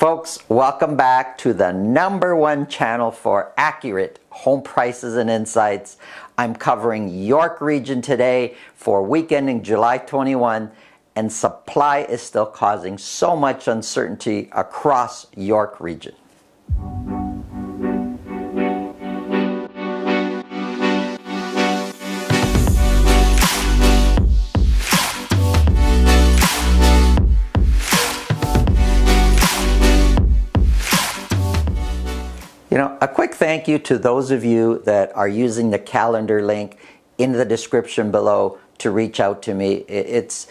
Folks, welcome back to the #1 channel for accurate home prices and insights. I'm covering York region today for week ending July 21, and supply is still causing so much uncertainty across York region. A quick thank you to those of you that are using the calendar link in the description below to reach out to me. It's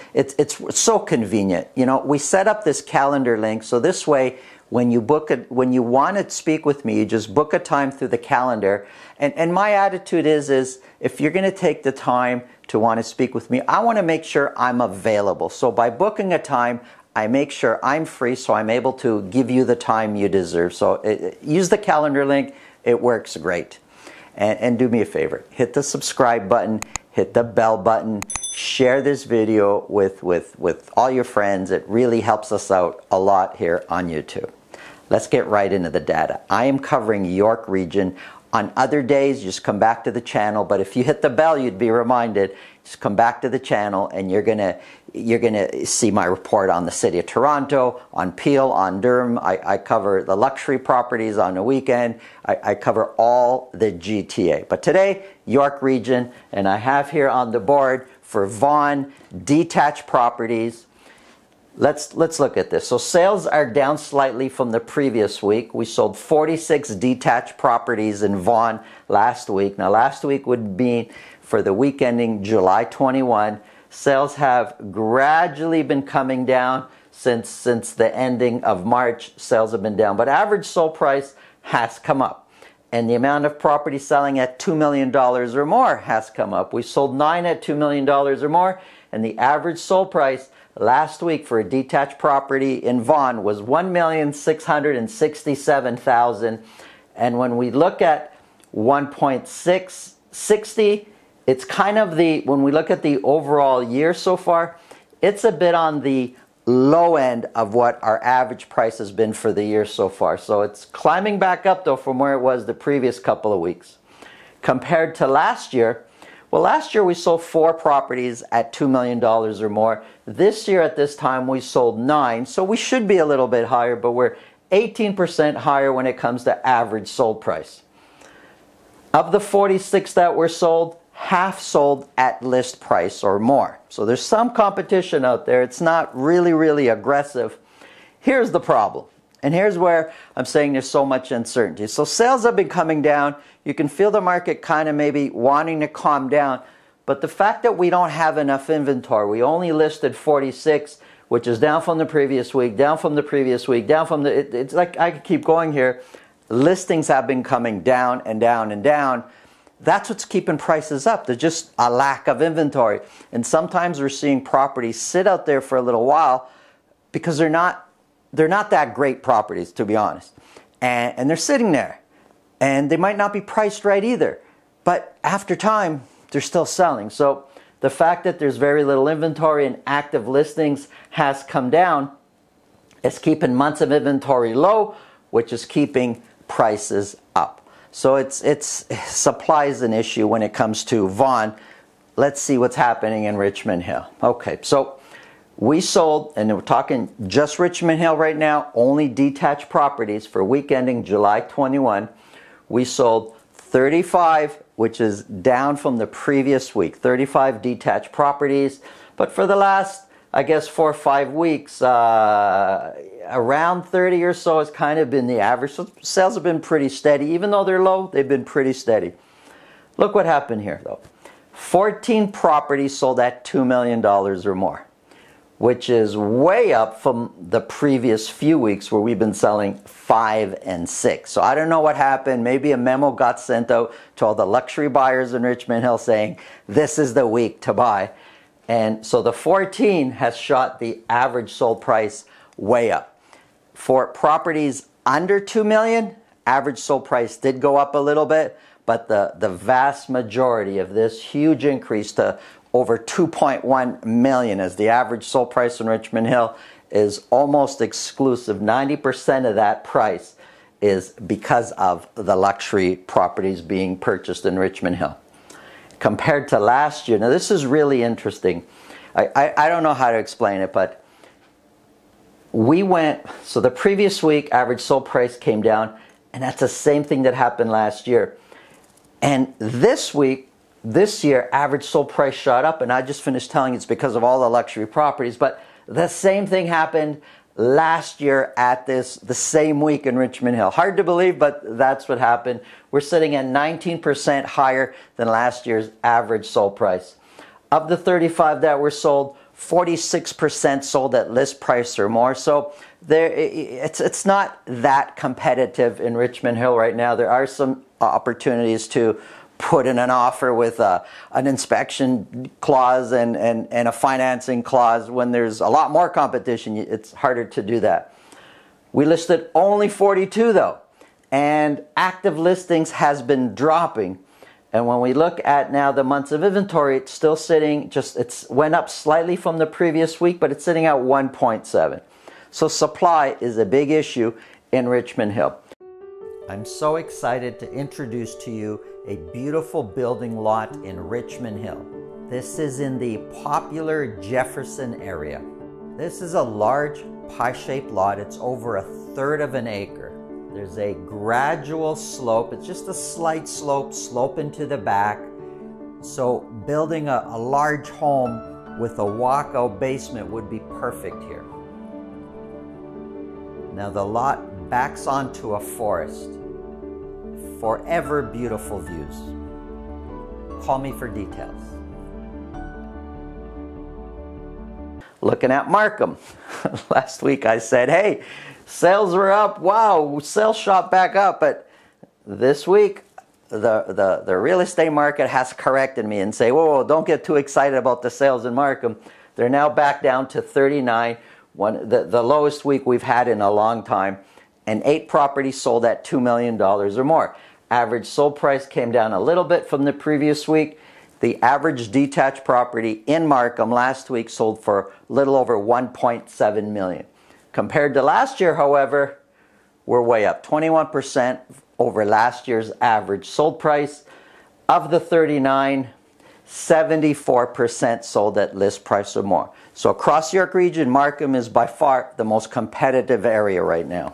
so convenient. We set up this calendar link so this way when you want to speak with me, you just book a time through the calendar. And my attitude is if you're going to take the time to want to speak with me, I want to make sure I'm available. So by booking a time, I make sure I'm free so I'm able to give you the time you deserve. So use the calendar link. It works great. And do me a favor. Hit the subscribe button. Hit the bell button. Share this video with all your friends. It really helps us out a lot here on YouTube. Let's get right into the data. I am covering York region. On other days, just come back to the channel. But if you hit the bell, you'd be reminded. Just come back to the channel, and you're gonna see my report on the City of Toronto, on Peel, on Durham. I cover the luxury properties on the weekend. I cover all the GTA. But today, York region, and I have here on the board for Vaughan detached properties. Let's look at this. So sales are down slightly from the previous week. We sold 46 detached properties in Vaughan last week. Now last week would be for the week ending July 21. Sales have gradually been coming down since the ending of March. Sales have been down, but average sold price has come up. And the amount of property selling at $2 million or more has come up. We sold 9 at $2 million or more, and the average sold price last week for a detached property in Vaughan was $1,667,000. And when we look at 1.660, it's kind of when we look at the overall year so far, it's a bit on the low end of what our average price has been for the year so far. So it's climbing back up though from where it was the previous couple of weeks. Compared to last year, well, last year we sold 4 properties at $2 million or more. This year at this time we sold 9, so we should be a little bit higher, but we're 18% higher when it comes to average sold price. Of the 46 that were sold, half sold at list price or more. So there's some competition out there. It's not really aggressive. Here's the problem. And here's where I'm saying there's so much uncertainty. So sales have been coming down. You can feel the market kind of maybe wanting to calm down. But the fact that we don't have enough inventory, we only listed 46, which is down from the previous week, down from the previous week, down from the... It's like I could keep going here. Listings have been coming down and down and down. That's what's keeping prices up. There's just a lack of inventory. And sometimes we're seeing properties sit out there for a little while because they're not that great properties, to be honest. And they're sitting there. And they might not be priced right either. But after time, they're still selling. So the fact that there's very little inventory and active listings has come down. It's keeping months of inventory low, which is keeping prices up. So it's supply is an issue when it comes to Vaughan. Let's see what's happening in Richmond Hill. Okay, so we sold, and we're talking just Richmond Hill right now, only detached properties for week ending July 21. We sold 35, which is down from the previous week, 35 detached properties. But for the last, I guess, 4 or 5 weeks, around 30 or so has kind of been the average. So sales have been pretty steady. Even though they're low, they've been pretty steady. Look what happened here, though. 14 properties sold at $2 million or more, which is way up from the previous few weeks where we've been selling 5 and 6. So I don't know what happened. Maybe a memo got sent out to all the luxury buyers in Richmond Hill saying, this is the week to buy. And so the 14 has shot the average sold price way up. For properties under $2 million, average sold price did go up a little bit, but the vast majority of this huge increase to over $2.1 million as the average sold price in Richmond Hill is almost exclusive. 90% of that price is because of the luxury properties being purchased in Richmond Hill. Compared to last year, now this is really interesting. I don't know how to explain it, but so the previous week, average sold price came down, and that's the same thing that happened last year. And this year, average sold price shot up, and I just finished telling you it's because of all the luxury properties, but the same thing happened last year at the same week in Richmond Hill. Hard to believe, but that's what happened. We're sitting at 19% higher than last year's average sold price. Of the 35 that were sold, 46% sold at list price or more. So it's not that competitive in Richmond Hill right now. There are some opportunities to put in an offer with an inspection clause and a financing clause. When there's a lot more competition, it's harder to do that. We listed only 42 though, and active listings has been dropping. And when we look at now the months of inventory, it's still sitting, it went up slightly from the previous week, but it's sitting at 1.7. So supply is a big issue in Richmond Hill. I'm so excited to introduce to you a beautiful building lot in Richmond Hill. This is in the popular Jefferson area. This is a large pie-shaped lot. It's over 1/3 of an acre. There's a gradual slope. It's just a slight slope into the back. So building a large home with a walkout basement would be perfect here. Now the lot backs onto a forest. Forever beautiful views. Call me for details. Looking at Markham. Last week I said, hey, sales were up. Wow, sales shot back up. But this week, the real estate market has corrected me and say, whoa, don't get too excited about the sales in Markham. They're now back down to 39, the lowest week we've had in a long time. And 8 properties sold at $2 million or more. Average sold price came down a little bit from the previous week. The average detached property in Markham last week sold for a little over $1.7 million. Compared to last year, however, we're way up, 21% over last year's average sold price. Of the 39, 74% sold at list price or more. So across York Region, Markham is by far the most competitive area right now.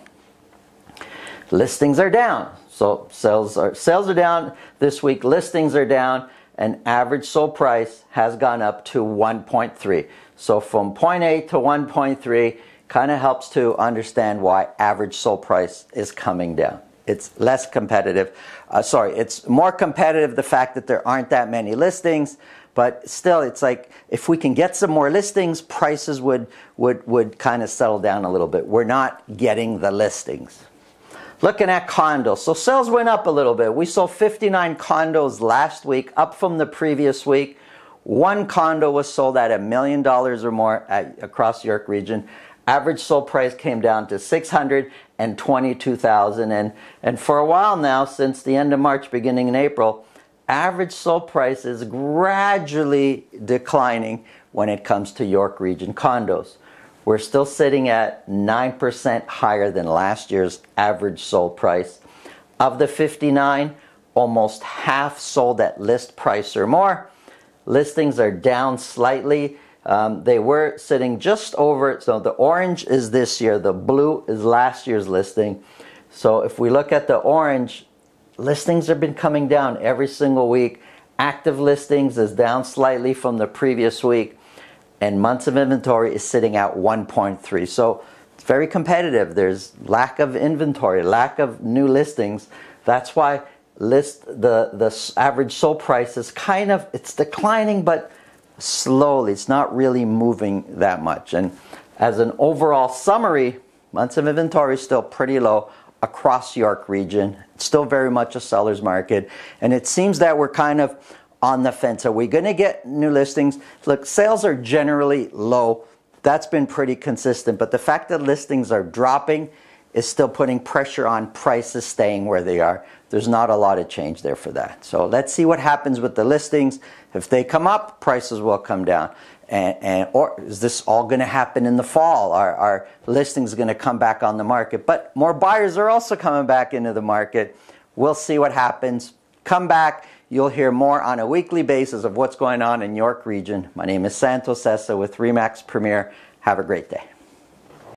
Listings are down. So sales are down this week, listings are down, and average sold price has gone up to 1.3. So from 0.8 to 1.3 kind of helps to understand why average sold price is coming down. It's less competitive. It's more competitive, the fact that there aren't that many listings, but still it's like if we can get some more listings, prices would kind of settle down a little bit. We're not getting the listings. Looking at condos, so sales went up a little bit. We sold 59 condos last week, up from the previous week. 1 condo was sold at $1 million or more across York Region. Average sold price came down to $622,000, and for a while now, since the end of March, beginning in April, average sold price is gradually declining when it comes to York Region condos. We're still sitting at 9% higher than last year's average sold price. Of the 59, almost half sold at list price or more. Listings are down slightly. They were sitting just over, so the orange is this year, the blue is last year's listing. So if we look at the orange, listings have been coming down every single week. Active listings is down slightly from the previous week. And months of inventory is sitting at 1.3. So it's very competitive. There's lack of inventory, lack of new listings. That's why the average sold price is it's declining, but slowly. It's not really moving that much. And as an overall summary, months of inventory is still pretty low across York Region. It's still very much a seller's market. And it seems that we're kind of on the fence. Are we going to get new listings? Look, sales are generally low. That's been pretty consistent. But the fact that listings are dropping is still putting pressure on prices staying where they are. There's not a lot of change there for that. So let's see what happens with the listings. If they come up, prices will come down. or is this all going to happen in the fall? Are listings going to come back on the market? But more buyers are also coming back into the market. We'll see what happens. Come back. You'll hear more on a weekly basis of what's going on in York Region. My name is Santo Sessa with RE/MAX Premier. Have a great day.